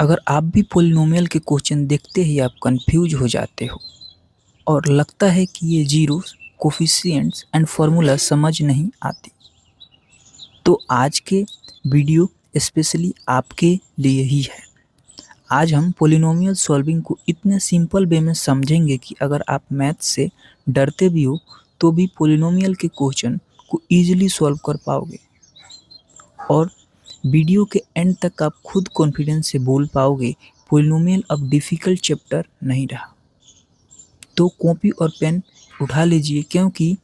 अगर आप भी पॉलिनोमियल के क्वेश्चन देखते ही आप कंफ्यूज हो जाते हो और लगता है कि ये जीरोस, कोफिशिएंट्स एंड फार्मूला समझ नहीं आते, तो आज के वीडियो स्पेशली आपके लिए ही है। आज हम पॉलिनोमियल सॉल्विंग को इतने सिंपल वे में समझेंगे कि अगर आप मैथ से डरते भी हो तो भी पॉलिनोमियल के क्वेश्चन को ईजिली सॉल्व कर पाओगे और वीडियो के एंड तक आप खुद कॉन्फिडेंस से बोल पाओगे पॉलिनोमियल अब डिफ़िकल्ट चैप्टर नहीं रहा। तो कॉपी और पेन उठा लीजिए, क्योंकि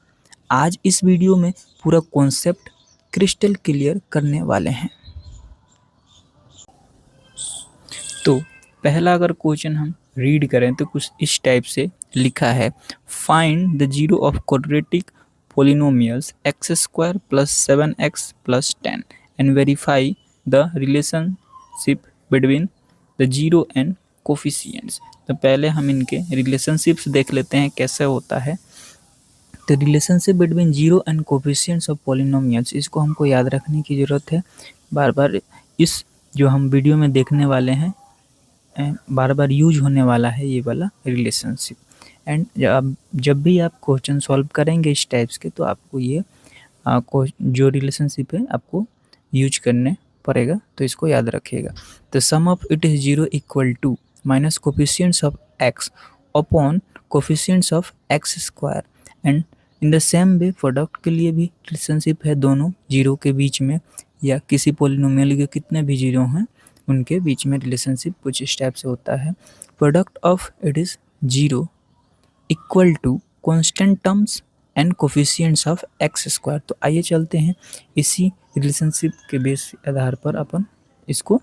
आज इस वीडियो में पूरा कॉन्सेप्ट क्रिस्टल क्लियर करने वाले हैं। तो पहला अगर क्वेश्चन हम रीड करें तो कुछ इस टाइप से लिखा है, find the zero of quadratic polynomials x square plus 7x plus 10 and verify the relationship between the zero and coefficients. तो पहले हम इनके रिलेशनशिप्स देख लेते हैं कैसे होता है। तो relationship between zero and coefficients of polynomials, इसको हमको याद रखने की ज़रूरत है। बार बार इस जो हम वीडियो में देखने वाले हैं बार बार यूज होने वाला है ये वाला रिलेशनशिप। एंड जब भी आप क्वेश्चन सॉल्व करेंगे इस टाइप्स के, तो आपको ये जो रिलेशनशिप है आपको यूज करने पड़ेगा, तो इसको याद रखिएगा। तो sum of it is zero equal to minus coefficients of x upon coefficients of x square. And in the same way product के लिए भी रिलेशनशिप है, दोनों जीरो के बीच में या किसी पॉलिनोमियल के कितने भी जीरो हैं उनके बीच में रिलेशनशिप कुछ इस टाइप से होता है। Product of it is zero equal to constant terms and coefficients of x square. तो आइए चलते हैं इसी रिलेशनशिप के बेस आधार पर अपन इसको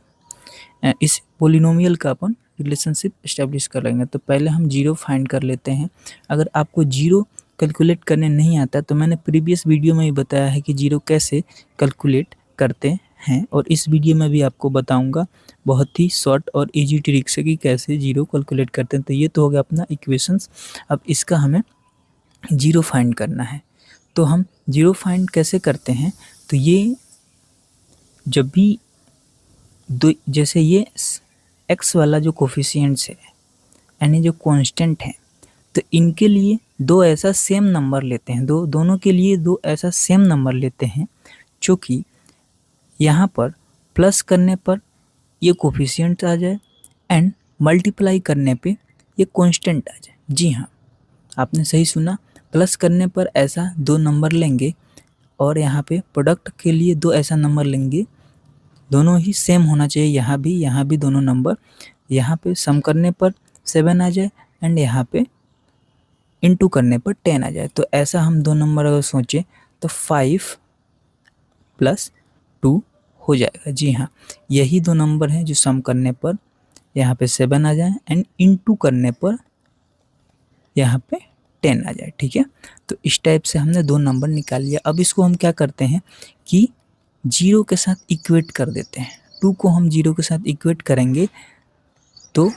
इस पॉलिनोमियल का अपन रिलेशनशिप इस्टेब्लिश कर लेंगे। तो पहले हम जीरो फाइंड कर लेते हैं। अगर आपको जीरो कैलकुलेट करने नहीं आता तो मैंने प्रीवियस वीडियो में ही बताया है कि जीरो कैसे कैलकुलेट करते हैं, और इस वीडियो में भी आपको बताऊंगा बहुत ही शॉर्ट और इजी ट्रिक से कि कैसे जीरो कैलकुलेट करते हैं। तो ये तो हो गया अपना इक्वेशंस। अब इसका हमें जीरो फाइंड करना है। तो हम जीरो फाइंड कैसे करते हैं, तो ये जब भी जैसे ये एक्स वाला जो कोफिशिएंट्स है यानी जो कांस्टेंट है, तो इनके लिए दो ऐसा सेम नंबर लेते हैं, दोनों के लिए दो ऐसा सेम नंबर लेते हैं जो कि यहाँ पर प्लस करने पर ये कोफिशिएंट आ जाए एंड मल्टीप्लाई करने पे ये कांस्टेंट आ जाए। जी हाँ, आपने सही सुना, प्लस करने पर ऐसा दो नंबर लेंगे और यहाँ पे प्रोडक्ट के लिए दो ऐसा नंबर लेंगे, दोनों ही सेम होना चाहिए। यहाँ भी दोनों नंबर, यहाँ पे सम करने पर 7 आ जाए एंड यहाँ पे इंटू करने पर 10 आ जाए। तो ऐसा हम दो नंबर अगर सोचें तो 5 प्लस 2 हो जाएगा। जी हाँ, यही दो नंबर हैं जो सम करने पर यहाँ पे 7 आ जाए एंड इंटू करने पर यहाँ पे 10 आ जाए। ठीक है, तो इस टाइप से हमने दो नंबर निकाल लिया। अब इसको हम क्या करते हैं कि जीरो के साथ इक्वेट कर देते हैं। 2 को हम जीरो के साथ इक्वेट करेंगे तो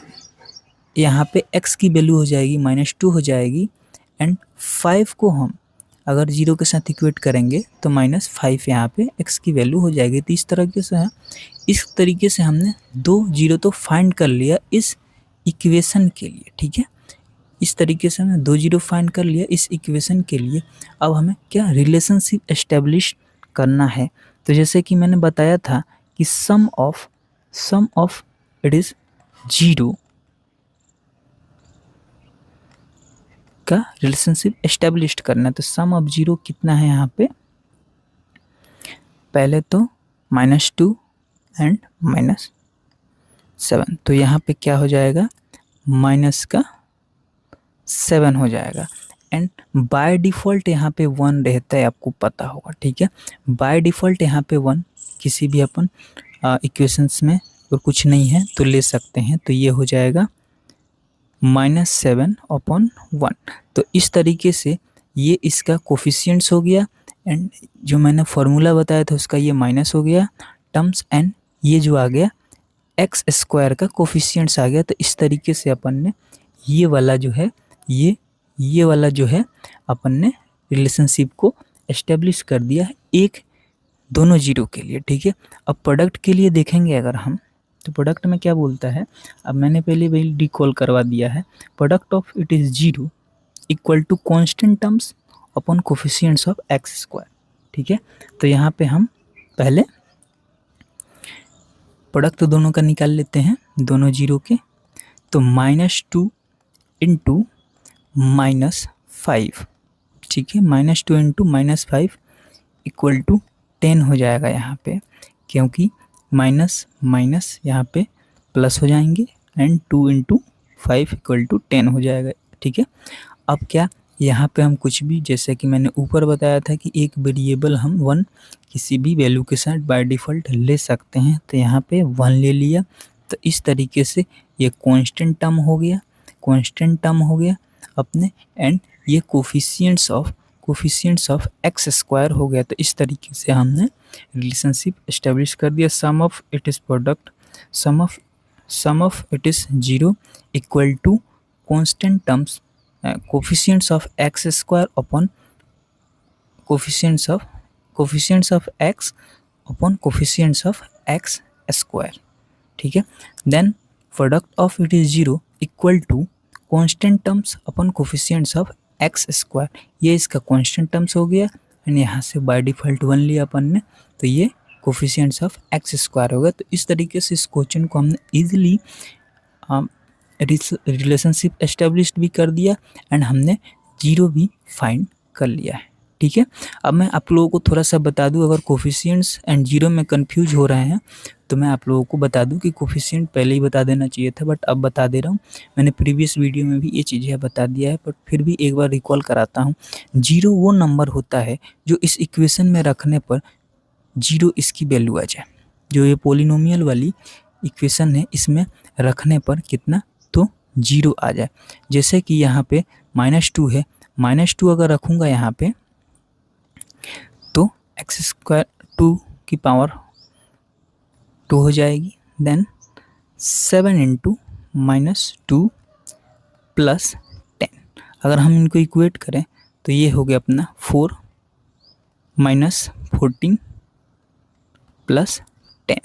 यहाँ पे x की वैल्यू हो जाएगी -2 हो जाएगी एंड 5 को हम अगर जीरो के साथ इक्वेट करेंगे तो -5 यहाँ पे x की वैल्यू हो जाएगी। तो इस तरीके से हमने दो जीरो तो फाइंड कर लिया इस इक्वेशन के लिए। ठीक है, इस तरीके से हमने दो जीरो फाइंड कर लिया इस इक्वेशन के लिए। अब हमें क्या रिलेशनशिप एस्टेब्लिश करना है। तो जैसे कि मैंने बताया था कि सम ऑफ इट इज जीरो का रिलेशनशिप एस्टेब्लिश करना है। तो सम ऑफ जीरो कितना है यहाँ पे, पहले तो -2 एंड -7, तो यहाँ पे क्या हो जाएगा -7 हो जाएगा एंड बाय डिफ़ॉल्ट यहाँ पे 1 रहता है, आपको पता होगा। ठीक है, बाय डिफ़ॉल्ट यहाँ पे 1 किसी भी अपन इक्वेशंस में और कुछ नहीं है तो ले सकते हैं। तो ये हो जाएगा -7/1। तो इस तरीके से ये इसका कोफिशिएंट्स हो गया एंड जो मैंने फॉर्मूला बताया था उसका ये माइनस हो गया टर्म्स एंड ये जो आ गया एक्स स्क्वायर का कोफिशिएंट्स आ गया। तो इस तरीके से अपन ने ये वाला जो है ये वाला जो है अपन ने रिलेशनशिप को एस्टेब्लिश कर दिया है एक दोनों जीरो के लिए। ठीक है, अब प्रोडक्ट के लिए देखेंगे अगर हम, तो प्रोडक्ट में क्या बोलता है, अब मैंने पहले वही रिकॉल करवा दिया है, product of it is zero equal to constant terms upon coefficients of x square. ठीक है, तो यहाँ पे हम पहले प्रोडक्ट तो दोनों का निकाल लेते हैं, दोनों जीरो के, तो -2 इंटू -5, ठीक है, -2 इंटू -5 इक्वल टू 10 हो जाएगा यहाँ पे, क्योंकि माइनस माइनस यहाँ पे प्लस हो जाएंगे एंड 2 इंटू 5 इक्वल टू 10 हो जाएगा। ठीक है, अब क्या यहाँ पे हम कुछ भी, जैसे कि मैंने ऊपर बताया था कि एक वेरिएबल हम 1 किसी भी वैल्यू के साथ बाय डिफ़ॉल्ट ले सकते हैं, तो यहाँ पे 1 ले लिया, तो इस तरीके से ये कांस्टेंट टर्म हो गया, कांस्टेंट टर्म हो गया अपने, एंड ये कोफिशिएंट्स ऑफ एक्स स्क्वायर हो गया। तो इस तरीके से हमने रिलेशनशिप एस्टेब्लिश कर दिया। Sum of it is product, sum of it is zero equal to constant terms coefficients of x square upon coefficients of x upon coefficients of x square. ठीक है, then product of it is zero equal to constant terms upon coefficients of x square, ये इसका constant terms हो गया, and यहाँ से by default 1 लिया अपन ने, तो ये कोफिशिएंट्स ऑफ एक्स स्क्वायर होगा। तो इस तरीके से इस क्वेश्चन को हमने ईजिली रिलेशनशिप एस्टेब्लिश्ड भी कर दिया एंड हमने जीरो भी फाइंड कर लिया है। ठीक है, अब मैं आप लोगों को थोड़ा सा बता दूं, अगर कोफिशिएंट्स एंड जीरो में कंफ्यूज हो रहे हैं तो मैं आप लोगों को बता दूं कि कोफिशिएंट पहले ही बता देना चाहिए था, बट अब बता दे रहा हूं। मैंने प्रीवियस वीडियो में भी ये चीज़ें बता दिया है, बट फिर भी एक बार रिकॉल कराता हूं। जीरो वो नंबर होता है जो इस इक्वेशन में रखने पर जीरो इसकी वैल्यू आ जाए, जो ये पोलिनोमियल वाली इक्वेशन है इसमें रखने पर कितना, तो जीरो आ जाए। जैसे कि यहाँ पे -2 है, -2 अगर रखूँगा यहाँ पे तो एक्स स्क्वायर 2 की पावर 2 हो जाएगी, देन 7 इंटू -2 प्लस 10, अगर हम इनको इक्वेट करें तो ये हो गया अपना 4 -14 प्लस 10।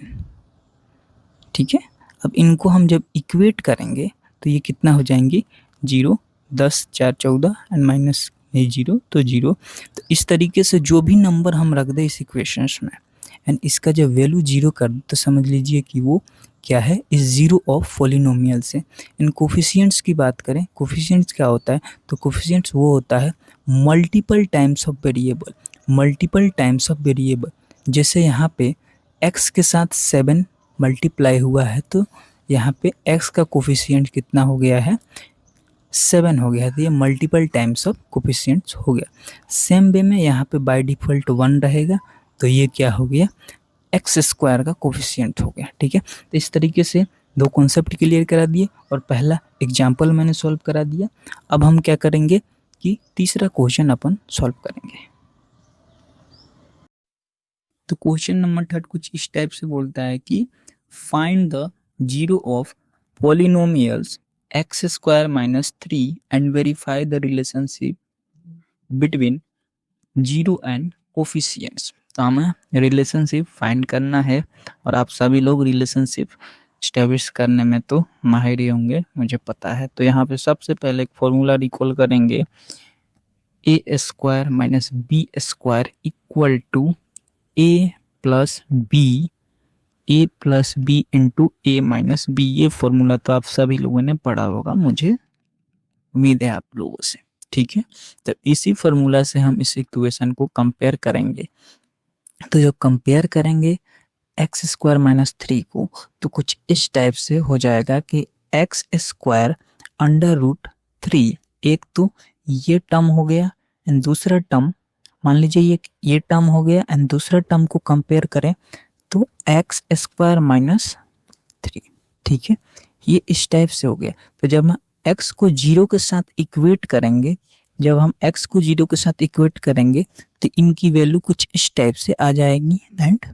ठीक है, अब इनको हम जब इक्वेट करेंगे तो ये कितना हो जाएंगे, 0, 10, 4, 14 एंड माइनस 0 तो 0। तो इस तरीके से जो भी नंबर हम रख दें इस इक्वेशंस में एंड इसका जब वैल्यू 0 कर तो समझ लीजिए कि वो क्या है, इस जीरो ऑफ पॉलिनोमियल से। इन कोफिशिएंट्स की बात करें, कोफिशिएंट्स क्या होता है, तो कोफिशिएंट्स वो होता है multiple times of variable, multiple times of variable. जैसे यहाँ पे x के साथ 7 मल्टीप्लाई हुआ है तो यहाँ पे x का कोफिशिएंट कितना हो गया है, 7 हो गया है, तो ये मल्टीपल टाइम्स ऑफ कोफिशिएंट्स हो गया। सेम वे में यहाँ पे बाय डिफ़ॉल्ट 1 रहेगा, तो ये क्या हो गया, एक्स स्क्वायर का कोफिशिएंट हो गया। ठीक है, तो इस तरीके से दो कॉन्सेप्ट क्लियर करा दिए और पहला एग्जाम्पल मैंने सॉल्व करा दिया। अब हम क्या करेंगे कि तीसरा क्वेश्चन अपन सॉल्व करेंगे। तो क्वेश्चन नंबर 3 कुछ इस टाइप से बोलता है कि find the zero of polynomials x square -3 and verify the relationship between zero and coefficients. तो हमें रिलेशनशिप फाइंड करना है और आप सभी लोग रिलेशनशिप स्टैब्लिश करने में तो माहिर ही होंगे, मुझे पता है। तो यहाँ पे सबसे पहले एक फॉर्मूला रिकॉल करेंगे, a square minus b square equal to a plus b into a minus b. ये फॉर्मूला तो आप सभी लोगों ने पढ़ा होगा, मुझे उम्मीद है आप लोगों से। ठीक है, तो इसी फॉर्मूला से हम इस इक्वेशन को कंपेयर करेंगे। तो जब कंपेयर करेंगे एक्स स्क्वायर -3 को तो कुछ इस टाइप से हो जाएगा कि एक्स स्क्वायर √3, एक तो ये टर्म हो गया एंड दूसरा टर्म, मान लीजिए ये टर्म हो गया एंड दूसरा टर्म को कंपेयर करें तो एक्स स्क्वायर -3। ठीक है, ये इस टाइप से हो गया। तो जब हम x को 0 के साथ इक्वेट करेंगे, जब हम x को 0 के साथ इक्वेट करेंगे तो इनकी वैल्यू कुछ इस टाइप से आ जाएगी, दैट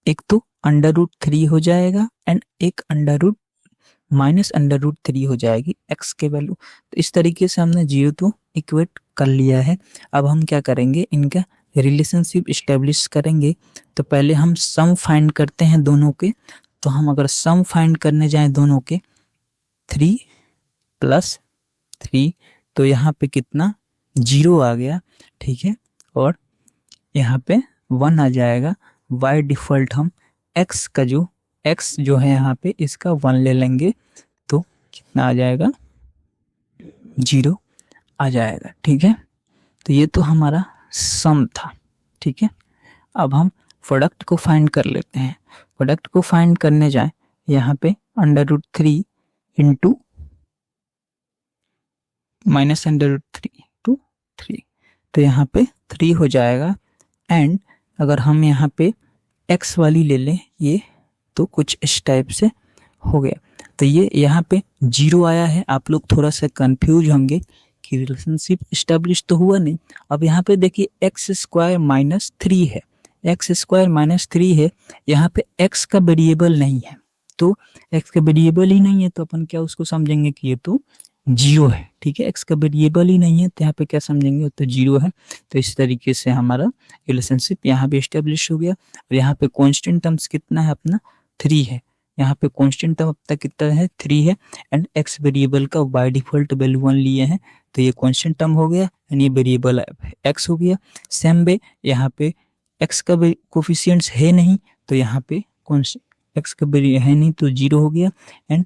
एक तो √3 हो जाएगा एंड एक -√3 हो जाएगी x के वैल्यू। तो इस तरीके से हमने 0 तो इक्वेट कर लिया है। अब हम क्या करेंगे, इनका रिलेशनशिप इस्टेब्लिश करेंगे तो पहले हम सम फाइंड करते हैं दोनों के। तो हम अगर सम फाइंड करने जाएं दोनों के 3 + 3, तो यहाँ पे कितना 0 आ गया, ठीक है। और यहाँ पे 1 आ जाएगा। बाय डिफ़ॉल्ट हम x का जो x जो है यहाँ पे इसका 1 ले लेंगे, तो कितना आ जाएगा 0 आ जाएगा, ठीक है। तो ये तो हमारा सम था, ठीक है। अब हम प्रोडक्ट को फाइंड कर लेते हैं। प्रोडक्ट को फाइंड करने जाए यहाँ पे √3 इंटू -√3 टू 3, तो यहाँ पे 3 हो जाएगा। एंड अगर हम यहाँ पे x वाली ले लें ये, तो कुछ इस टाइप से हो गया। तो ये यहाँ पे 0 आया है। आप लोग थोड़ा सा कंफ्यूज होंगे कि रिलेशनशिप इस्टेब्लिश तो हुआ नहीं। अब यहाँ पे देखिए x² -3 है, x² -3 है। यहाँ पे x का वेरिएबल नहीं है, तो x का वेरिएबल ही नहीं है तो अपन क्या उसको समझेंगे कि ये तो 0 है, ठीक है। x का वेरिएबल ही नहीं है तो यहाँ पे क्या समझेंगे, तो 0 है। तो इस तरीके से हमारा रिलेशनशिप यहाँ पे इस्टेब्लिश हो गया। और यहाँ पे कांस्टेंट टर्म्स कितना है अपना 3 है। यहाँ पे कांस्टेंट टर्म अब तक कितना है 3 है। एंड x वेरिएबल का बाय डिफॉल्ट वैल्यू 1 लिए हैं, तो ये कांस्टेंट टर्म हो गया एंड ये वेरिएबल x हो गया। सेम वे यहाँ पे x का कोफिशिएंट्स है नहीं, तो यहाँ पे x का है नहीं तो 0 हो गया। एंड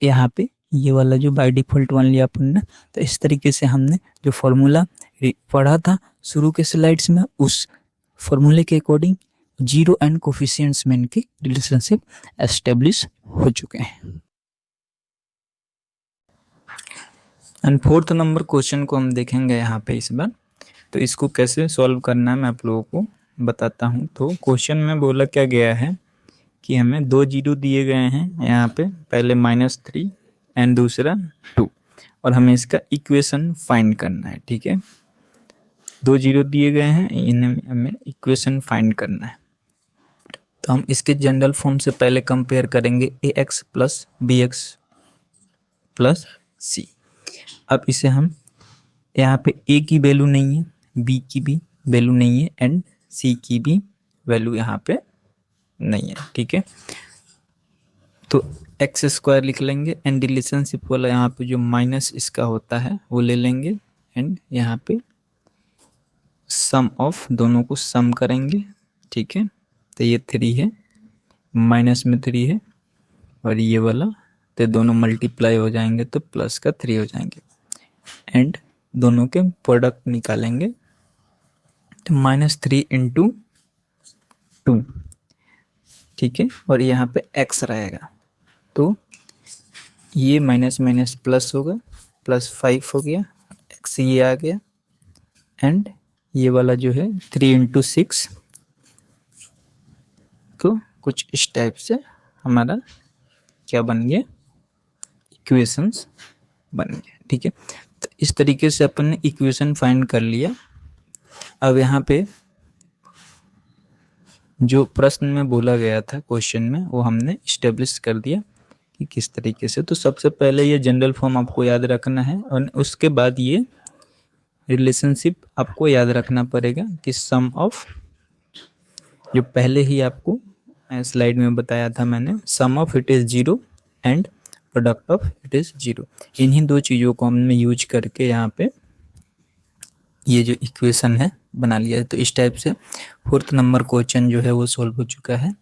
यहाँ पे ये वाला जो बाय डिफॉल्ट 1 लिया अपन ने। तो इस तरीके से हमने जो फॉर्मूला पढ़ा था शुरू के स्लाइड्स में, उस फॉर्मूले के अकॉर्डिंग 0 एंड कोफिशिएंट्स में इनकी रिलेशनशिप एस्टेब्लिश हो चुके हैं। एंड 4th नंबर क्वेश्चन को हम देखेंगे यहाँ पे इस बार। तो इसको कैसे सॉल्व करना है मैं आप लोगों को बताता हूँ। तो क्वेश्चन में बोला क्या गया है कि हमें 2 0 दिए गए हैं यहाँ पे, पहले -3 एंड दूसरा 2, और हमें इसका इक्वेशन फाइंड करना है, ठीक है। 2 0 दिए गए हैं, इन्हें हमें इक्वेशन फाइंड करना है। तो हम इसके जनरल फॉर्म से पहले कंपेयर करेंगे ax + bx + c। अब इसे हम यहाँ पे a की वैल्यू नहीं है, b की भी वैल्यू नहीं है एंड c की भी वैल्यू यहाँ पे नहीं है, ठीक है। तो x² लिख लेंगे एंड रिलेशनशिप वाला यहाँ पे जो माइनस इसका होता है वो ले लेंगे। एंड यहाँ पे सम ऑफ दोनों को सम करेंगे, ठीक है। तो ये 3 है, माइनस में 3 है और ये वाला, तो दोनों मल्टीप्लाई हो जाएंगे तो प्लस का 3 हो जाएंगे। एंड दोनों के प्रोडक्ट निकालेंगे तो -3 × 2, ठीक है। और यहाँ पे x रहेगा, तो ये माइनस माइनस प्लस होगा, +5 हो गया, x ये आ गया। एंड ये वाला जो है 3 × 6, तो कुछ इस टाइप से हमारा क्या बन गया, इक्वेशंस बन गया, ठीक है। तो इस तरीके से अपन ने इक्वेशन फाइंड कर लिया। अब यहाँ पे जो प्रश्न में बोला गया था क्वेश्चन में वो हमने इस्टेब्लिश कर दिया कि किस तरीके से। तो सबसे पहले ये जनरल फॉर्म आपको याद रखना है और उसके बाद ये रिलेशनशिप आपको याद रखना पड़ेगा कि सम ऑफ, जो पहले ही आपको स्लाइड में बताया था मैंने, sum of it is 0 and product of it is 0। इन्हीं 2 चीज़ों को हमने यूज करके यहाँ पे ये जो इक्वेशन है बना लिया है। तो इस टाइप से 4th नंबर क्वेश्चन जो है वो सॉल्व हो चुका है।